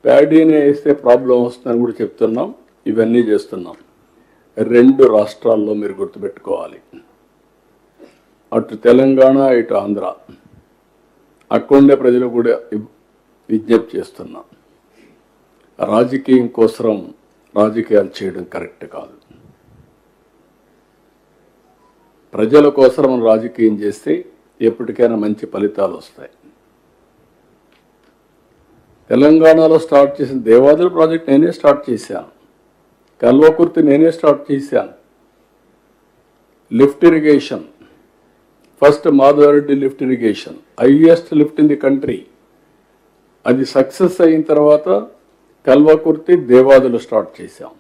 ప్యాడీనే వేస్తే ప్రాబ్లం వస్తుందని కూడా చెప్తున్నాం. ఇవన్నీ చేస్తున్నాం. 2 రాష్ట్రాల్లో మీరు గుర్తుపెట్టుకోవాలి, అటు తెలంగాణ ఇటు ఆంధ్ర. అక్కడుండే ప్రజలు కూడా విజ్ఞప్తి చేస్తున్నాం, రాజకీయం కోసం రాజకీయాలు చేయడం కరెక్ట్ కాదు. ప్రజల కోసం రాజకీయం చేస్తే ఎప్పటికైనా మంచి ఫలితాలు వస్తాయి. తెలంగాణలో స్టార్ట్ చేసిన దేవాదుల ప్రాజెక్ట్ నేనే స్టార్ట్ చేశాను, కల్వకుర్తి నేనే స్టార్ట్ చేశాను. Lift irrigation, first Madhava Reddy lift irrigation, highest lift in the country. అది సక్సెస్ అయిన తర్వాత కల్వకుర్తి దేవాదులు స్టార్ట్ చేశాం.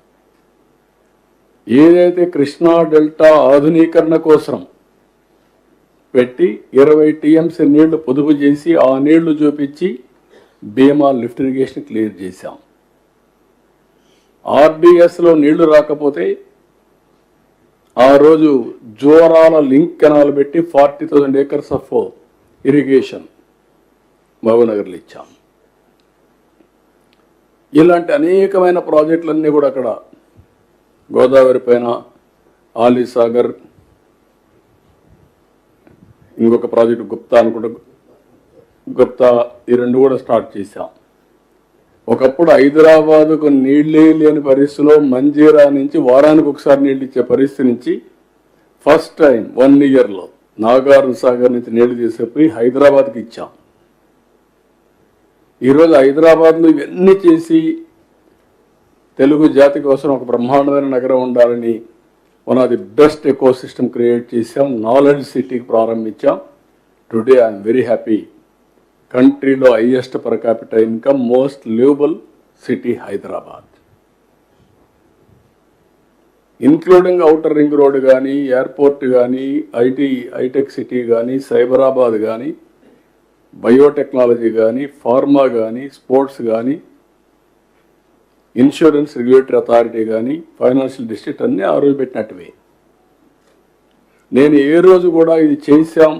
ఏదైతే కృష్ణా డెల్టా ఆధునీకరణ కోసం పెట్టి 20 టీఎంసీ నీళ్లు పొదుపు చేసి ఆ నీళ్లు చూపించి భీమా లిఫ్ట్ ఇరిగేషన్ క్లియర్ చేశాం. ఆర్డీఎస్లో నీళ్లు రాకపోతే ఆ రోజు జోరాల లింక్ కెనాల్ పెట్టి 40,000 acres ఆఫ్ ఇరిగేషన్ మహబూబ్నగర్లో ఇచ్చాం. ఇలాంటి అనేకమైన ప్రాజెక్టులన్నీ కూడా అక్కడ గోదావరి పైన ఆలీసాగర్, ఇంకొక ప్రాజెక్టు గుప్తా అనుకుంటా, గుప్తా, ఈ 2 కూడా స్టార్ట్ చేశాం. ఒకప్పుడు హైదరాబాదుకు నీళ్ళే లేని పరిస్థితిలో మంజీరా నుంచి వారానికి ఒకసారి నీళ్ళు ఇచ్చే పరిస్థితి నుంచి ఫస్ట్ టైం 1 yearలో నాగార్జున సాగర్ నుంచి నీళ్లు తీసుకుపోయి హైదరాబాద్కి ఇచ్చాం. ఈరోజు హైదరాబాద్లో ఇవన్నీ చేసి తెలుగు జాతి కోసం ఒక బ్రహ్మాండమైన నగరం ఉండాలని one of the best ecosystem create చేసాం. నాలెడ్జ్ సిటీకి ప్రారంభించాం. Today I'm very happy. కంట్రీలో highest per capita income, most livable city Hyderabad, including outer ring road కానీ, ఎయిర్పోర్ట్ కానీ, హైటెక్ సిటీ కానీ, సైబరాబాద్ కానీ, బయోటెక్నాలజీ కానీ, ఫార్మా కానీ, స్పోర్ట్స్ కానీ, ఇన్సూరెన్స్ రెగ్యులేటరీ అథారిటీ కానీ, ఫైనాన్షియల్ డిస్ట్రిక్ట్ అన్నీ ఆ రోజు పెట్టినట్టువే. నేను ఏ రోజు కూడా ఇది చేశాం